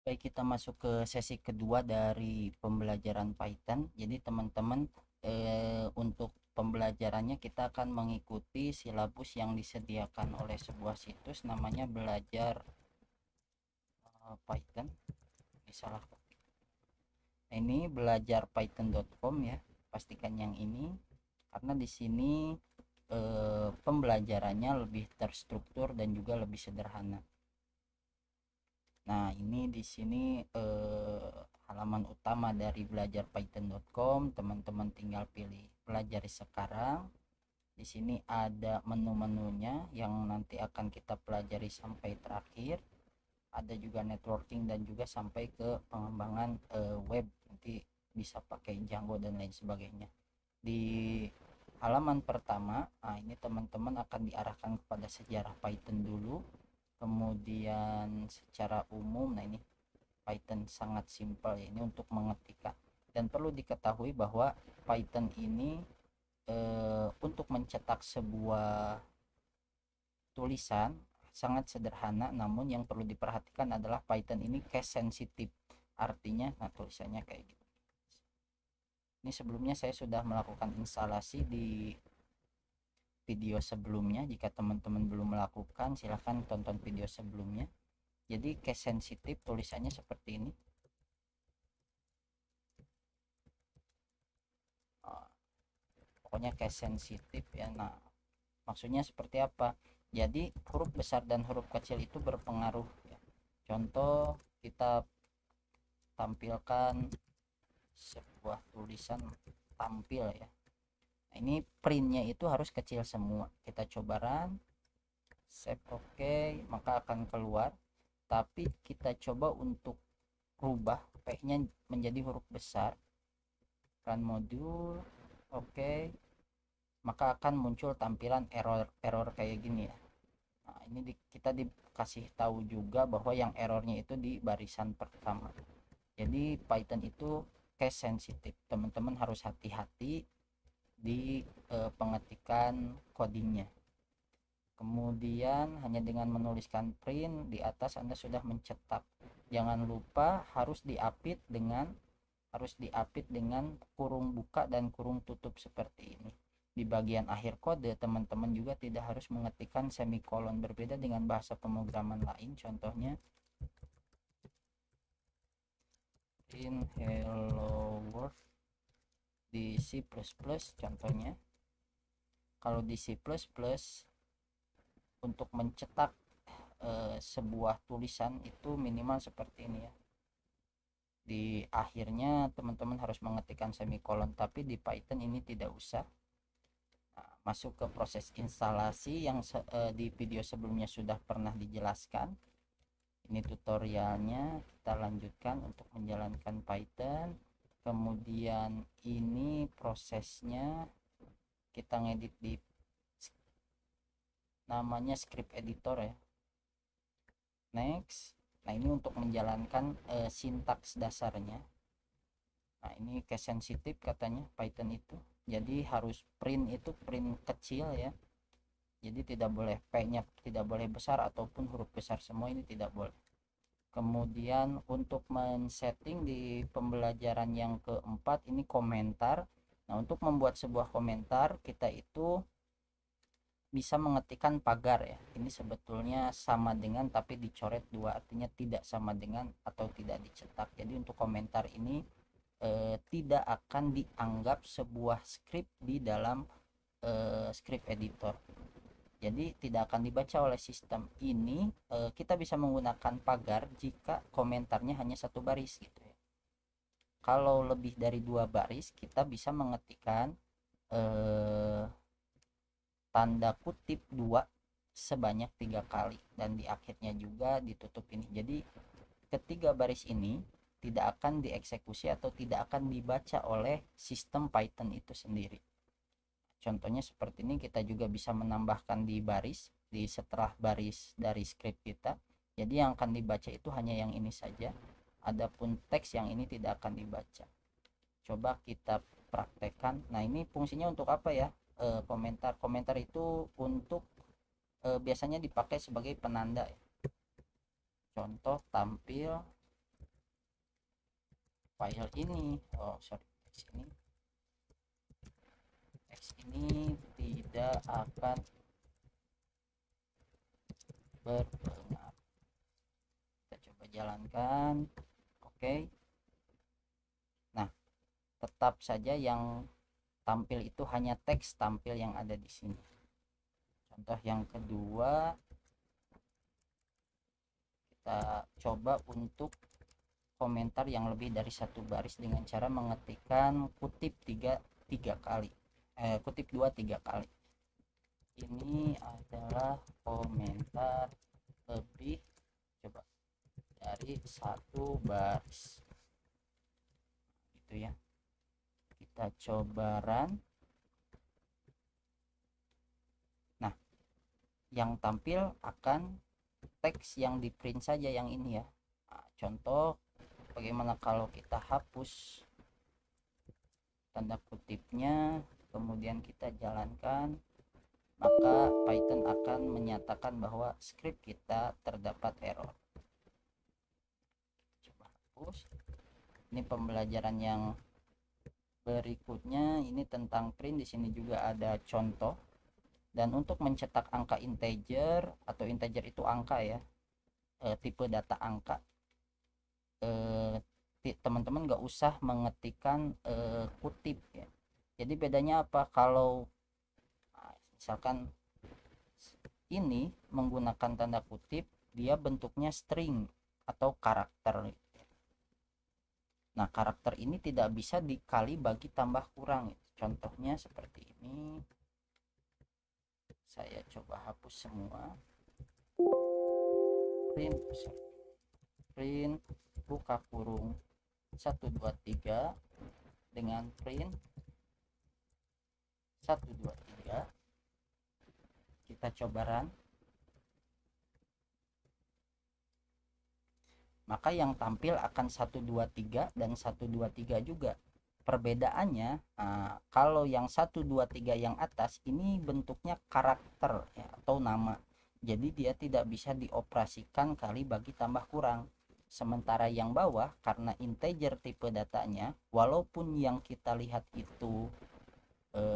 Baik, kita masuk ke sesi kedua dari pembelajaran Python. Jadi teman-teman, untuk pembelajarannya kita akan mengikuti silabus yang disediakan oleh sebuah situs namanya belajar Python. Ini salah. Nah, ini belajar python.com ya. Pastikan yang ini karena di sini pembelajarannya lebih terstruktur dan juga lebih sederhana. Nah, ini di sini halaman utama dari belajarpython.com. Teman-teman tinggal pilih pelajari sekarang. Di sini ada menu-menunya yang nanti akan kita pelajari sampai terakhir. Ada juga networking dan juga sampai ke pengembangan web. Nanti bisa pakai Django dan lain sebagainya. Di halaman pertama, nah ini teman-teman akan diarahkan kepada sejarah Python dulu, kemudian secara umum. Nah ini Python sangat simpel ya, ini untuk mengetikkan. Dan perlu diketahui bahwa Python ini untuk mencetak sebuah tulisan sangat sederhana, namun yang perlu diperhatikan adalah Python ini case sensitive. Artinya, nah tulisannya kayak gitu. Ini sebelumnya saya sudah melakukan instalasi di video sebelumnya. Jika teman-teman belum melakukan, silahkan tonton video sebelumnya. Jadi case sensitive tulisannya seperti ini. Pokoknya case sensitive ya. Nah, maksudnya seperti apa? Jadi huruf besar dan huruf kecil itu berpengaruh ya. Contoh, kita tampilkan sebuah tulisan tampil ya. Nah, ini printnya itu harus kecil semua. Kita coba run, save, oke, maka akan keluar. Tapi kita coba untuk rubah P-nya menjadi huruf besar, run module, oke, maka akan muncul tampilan error kayak gini ya. Nah, ini kita dikasih tahu juga bahwa yang errornya itu di barisan pertama. Jadi Python itu case sensitive. Teman-teman harus hati-hati di pengetikan codingnya. Kemudian hanya dengan menuliskan print di atas Anda sudah mencetak. Jangan lupa harus diapit dengan kurung buka dan kurung tutup seperti ini. Di bagian akhir kode, teman-teman juga tidak harus mengetikkan semikolon, berbeda dengan bahasa pemrograman lain. Contohnya in hello world di C++, contohnya. Kalau di C++, untuk mencetak sebuah tulisan itu minimal seperti ini ya. Di akhirnya teman-teman harus mengetikkan semikolon, tapi di Python ini tidak usah. Nah, masuk ke proses instalasi yang di video sebelumnya sudah pernah dijelaskan. Ini tutorialnya, kita lanjutkan untuk menjalankan Python. Kemudian ini prosesnya, kita ngedit di namanya script editor ya. Next. Nah, ini untuk menjalankan sintaks dasarnya. Nah, ini case sensitive katanya Python itu. Jadi harus print itu print kecil ya. Jadi tidak boleh P-nya tidak boleh besar ataupun huruf besar semua, ini tidak boleh. Kemudian untuk men-setting di pembelajaran yang keempat ini komentar. Nah, untuk membuat sebuah komentar kita itu bisa mengetikkan pagar ya. Ini sebetulnya sama dengan tapi dicoret dua, artinya tidak sama dengan atau tidak dicetak. Jadi untuk komentar ini tidak akan dianggap sebuah script di dalam script editor. Jadi tidak akan dibaca oleh sistem. Ini kita bisa menggunakan pagar jika komentarnya hanya satu baris gitu ya. Kalau lebih dari dua baris kita bisa mengetikkan eh, tanda kutip dua sebanyak 3 kali, dan di akhirnya juga ditutup ini. Jadi ketiga baris ini tidak akan dieksekusi atau tidak akan dibaca oleh sistem Python itu sendiri. Contohnya seperti ini, kita juga bisa menambahkan di baris, di setelah baris dari script kita. Jadi yang akan dibaca itu hanya yang ini saja. Adapun teks yang ini tidak akan dibaca. Coba kita praktekkan. Nah, ini fungsinya untuk apa ya? Komentar itu untuk biasanya dipakai sebagai penanda ya. Contoh tampil file ini, teks ini tidak akan berpengaruh. Kita coba jalankan. Oke. Nah, tetap saja yang tampil itu hanya teks tampil yang ada di sini. Contoh yang kedua, kita coba untuk komentar yang lebih dari satu baris dengan cara mengetikkan kutip tiga kali, kutip 2-3 kali. Ini adalah komentar lebih coba dari satu baris, gitu ya. Kita coba run. Nah, yang tampil akan teks yang di print saja yang ini ya. Nah, contoh bagaimana kalau kita hapus tanda kutipnya, kemudian kita jalankan, maka Python akan menyatakan bahwa script kita terdapat error. Coba hapus. Ini pembelajaran yang berikutnya, ini tentang print. Di sini juga ada contoh. Dan untuk mencetak angka integer, atau integer itu angka ya, tipe data angka, teman-teman nggak usah mengetikkan kutip ya. Jadi bedanya apa? Kalau misalkan ini menggunakan tanda kutip, dia bentuknya string atau karakter. Nah, karakter ini tidak bisa dikali bagi tambah kurang. Contohnya seperti ini. Saya coba hapus semua. Print buka kurung 123 dengan print 123. Kita coba run. Maka yang tampil akan 123 dan 123 juga. Perbedaannya, kalau yang 123 yang atas ini bentuknya karakter ya, atau nama. Jadi dia tidak bisa dioperasikan kali bagi tambah kurang. Sementara yang bawah karena integer tipe datanya, walaupun yang kita lihat itu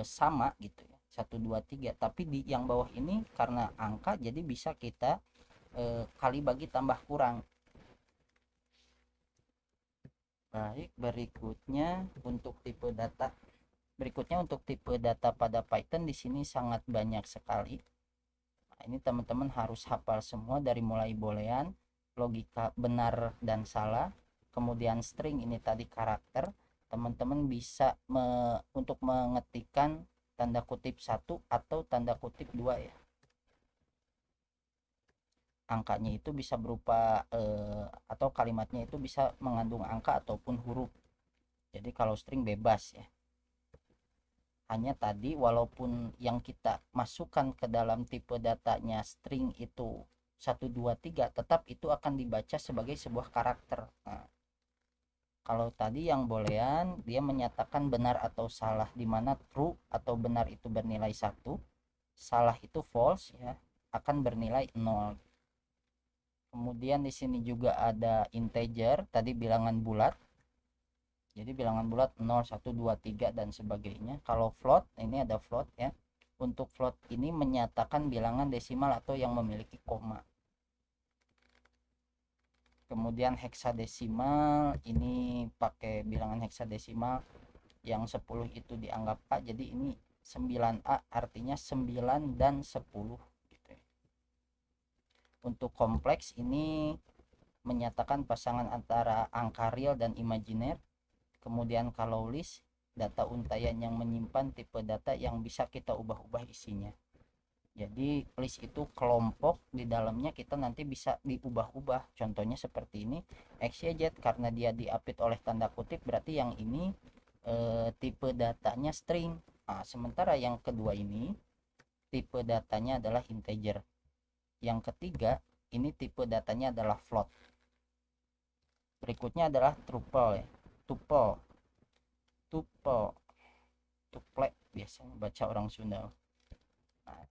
sama gitu ya, 123, tapi di yang bawah ini karena angka jadi bisa kita kali bagi tambah kurang. Baik, berikutnya untuk tipe data. Berikutnya untuk tipe data pada Python di sini sangat banyak sekali. Nah, ini teman-teman harus hafal semua dari mulai boolean, logika benar dan salah, kemudian string ini tadi karakter. Teman-teman bisa untuk mengetikkan tanda kutip 1 atau tanda kutip 2 ya. Angkanya itu bisa berupa atau kalimatnya itu bisa mengandung angka ataupun huruf. Jadi kalau string bebas ya. Hanya tadi walaupun yang kita masukkan ke dalam tipe datanya string itu 123, tetap itu akan dibaca sebagai sebuah karakter. Nah, kalau tadi yang boolean dia menyatakan benar atau salah, di mana true atau benar itu bernilai 1, salah itu false ya, akan bernilai 0. Kemudian di sini juga ada integer, tadi bilangan bulat. Jadi bilangan bulat 0, 1, 2, 3 dan sebagainya. Kalau float, ini ada float ya. Untuk float ini menyatakan bilangan desimal atau yang memiliki koma. Kemudian heksadesimal, ini pakai bilangan heksadesimal yang 10 itu dianggap A. Jadi ini 9A artinya 9 dan 10 gitu ya. Untuk kompleks ini menyatakan pasangan antara angka real dan imajiner. Kemudian kalau list, data untaian yang menyimpan tipe data yang bisa kita ubah-ubah isinya. Jadi list itu kelompok, di dalamnya kita nanti bisa diubah-ubah. Contohnya seperti ini, XYZ karena dia diapit oleh tanda kutip, berarti yang ini tipe datanya string. Nah, sementara yang kedua ini tipe datanya adalah integer. Yang ketiga ini tipe datanya adalah float. Berikutnya adalah tuple ya. Tuple biasanya baca orang Sunda. Nah,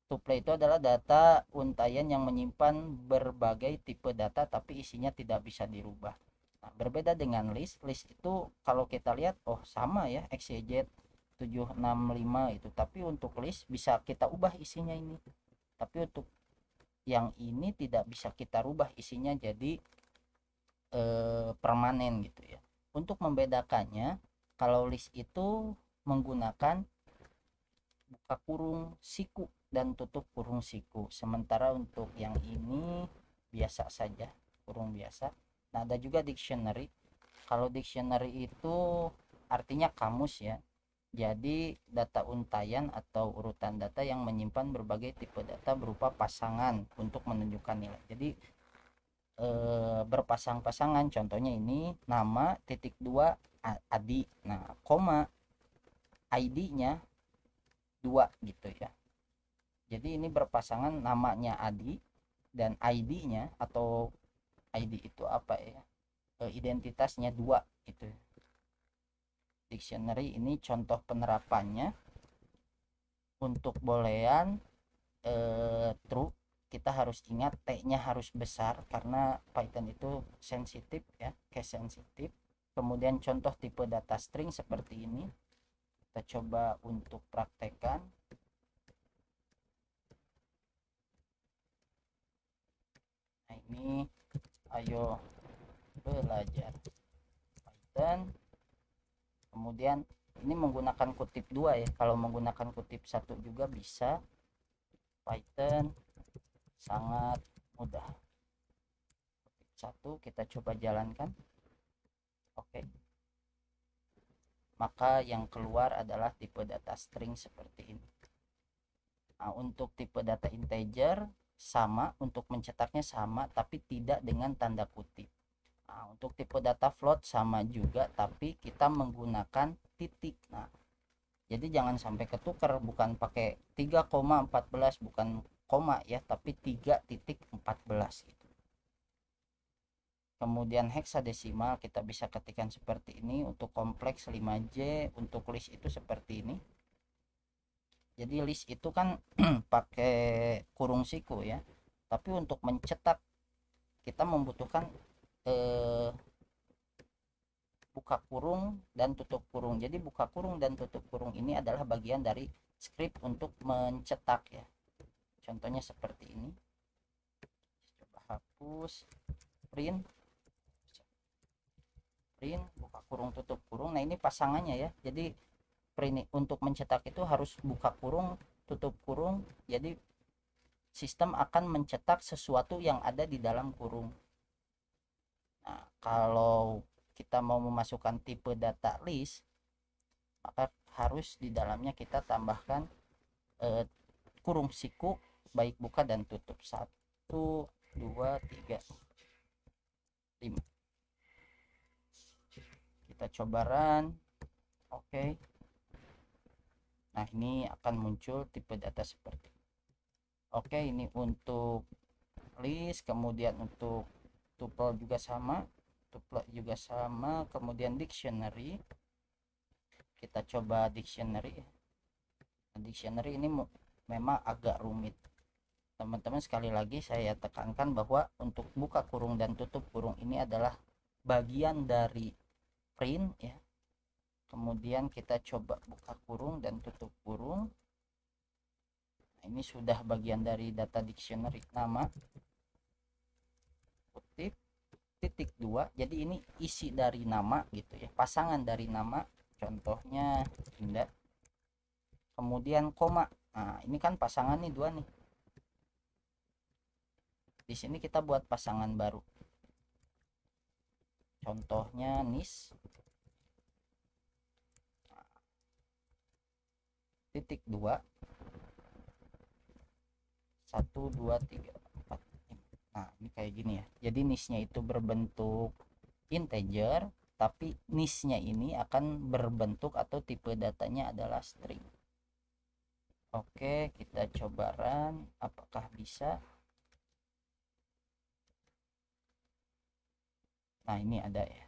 tuple itu adalah data untaian yang menyimpan berbagai tipe data tapi isinya tidak bisa dirubah. Nah, berbeda dengan list. List itu kalau kita lihat, oh sama ya, XYZ 765 itu, tapi untuk list bisa kita ubah isinya ini, tapi untuk yang ini tidak bisa kita rubah isinya jadi permanen gitu ya. Untuk membedakannya, kalau list itu menggunakan buka kurung siku dan tutup kurung siku, sementara untuk yang ini biasa saja, kurung biasa. Nah, ada juga dictionary. Kalau dictionary itu artinya kamus ya, jadi data untayan atau urutan data yang menyimpan berbagai tipe data berupa pasangan untuk menunjukkan nilai. Jadi berpasang-pasangan, contohnya ini nama titik dua adi, nah koma ID-nya 2 gitu ya. Jadi ini berpasangan, namanya Adi dan ID-nya atau ID itu apa ya, identitasnya 2 itu. Dictionary ini contoh penerapannya. Untuk boolean true, kita harus ingat T-nya harus besar karena Python itu sensitif ya, case sensitif. Kemudian contoh tipe data string seperti ini. Kita coba untuk praktekkan. Nah, ini ayo belajar Python. Kemudian ini menggunakan kutip 2 ya. Kalau menggunakan kutip 1 juga bisa. Python sangat mudah. Kutip 1 kita coba jalankan. Oke. Maka yang keluar adalah tipe data string seperti ini. Nah, untuk tipe data integer sama, untuk mencetaknya sama tapi tidak dengan tanda kutip. Nah, untuk tipe data float sama juga tapi kita menggunakan titik. Nah, jadi jangan sampai ketukar, bukan pakai 3,14 bukan koma ya, tapi 3.14 gitu. Kemudian heksadesimal kita bisa ketikkan seperti ini. Untuk kompleks 5J, untuk list itu seperti ini. Jadi list itu kan pakai kurung siku ya, tapi untuk mencetak kita membutuhkan buka kurung dan tutup kurung. Jadi buka kurung dan tutup kurung ini adalah bagian dari script untuk mencetak ya. Contohnya seperti ini. Coba hapus, print buka kurung tutup kurung. Nah, ini pasangannya ya. Jadi print untuk mencetak itu harus buka kurung tutup kurung. Jadi sistem akan mencetak sesuatu yang ada di dalam kurung. Nah, kalau kita mau memasukkan tipe data list, maka harus di dalamnya kita tambahkan kurung siku baik buka dan tutup. 1 2 3 5. Kita coba run. Oke. Nah, ini akan muncul tipe data seperti ini. Oke, ini untuk list. Kemudian untuk tuple juga sama, kemudian dictionary. Kita coba dictionary. Nah, dictionary ini memang agak rumit. Teman-teman, sekali lagi saya tekankan bahwa untuk buka kurung dan tutup kurung ini adalah bagian dari print ya. Kemudian kita coba buka kurung dan tutup kurung. Nah, ini sudah bagian dari data dictionary, nama, kutip, titik 2. Jadi ini isi dari nama gitu ya, pasangan dari nama, contohnya Indah. Kemudian koma. Nah, ini kan pasangan nih 2 nih. Di sini kita buat pasangan baru. Contohnya nis. Titik 2 1 2 3 4. Nah, ini kayak gini ya. Jadi nisnya itu berbentuk integer, tapi nisnya ini akan berbentuk atau tipe datanya adalah string. Oke, kita coba run. Apakah bisa? Nah, ini ada ya.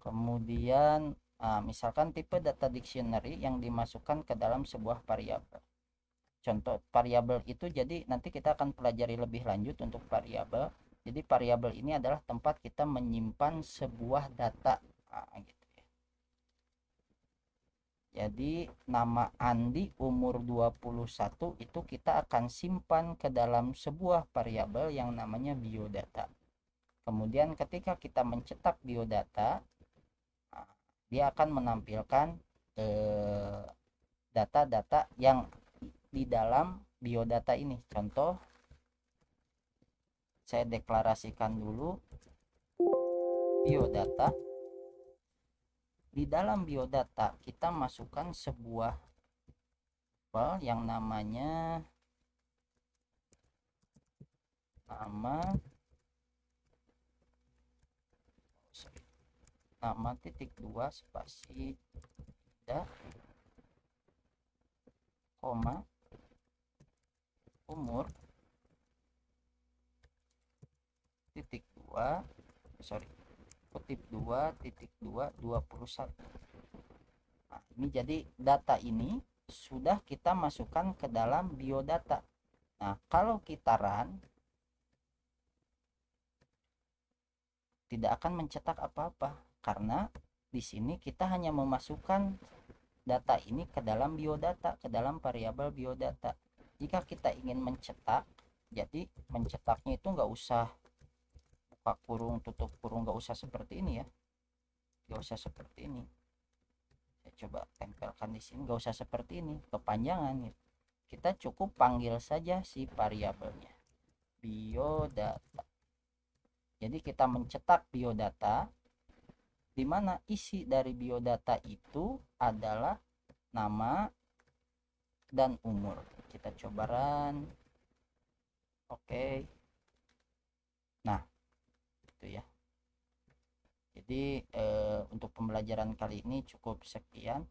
Kemudian misalkan tipe data dictionary yang dimasukkan ke dalam sebuah variabel. Contoh variabel itu, jadi nanti kita akan pelajari lebih lanjut untuk variabel. Jadi variabel ini adalah tempat kita menyimpan sebuah data. Nah, gitu ya. Jadi nama Andi umur 21 itu kita akan simpan ke dalam sebuah variabel yang namanya biodata. Kemudian ketika kita mencetak biodata, dia akan menampilkan data-data yang di dalam biodata ini. Contoh, saya deklarasikan dulu biodata. Di dalam biodata kita masukkan sebuah file yang namanya nama titik 2 spasi tidak koma umur titik 2 kutip 2 titik 2 21. Nah, ini jadi data ini sudah kita masukkan ke dalam biodata. Nah, kalau kita run tidak akan mencetak apa-apa karena di sini kita hanya memasukkan data ini ke dalam biodata, ke dalam variabel biodata. Jika kita ingin mencetak, jadi mencetaknya itu nggak usah buka kurung tutup kurung, nggak usah seperti ini ya, nggak usah seperti ini. Saya coba tempelkan di sini, nggak usah seperti ini kepanjangan gitu. Kita cukup panggil saja si variabelnya biodata. Jadi kita mencetak biodata di mana isi dari biodata itu adalah nama dan umur. Kita coba run. Oke. Nah, itu ya. Jadi untuk pembelajaran kali ini cukup sekian.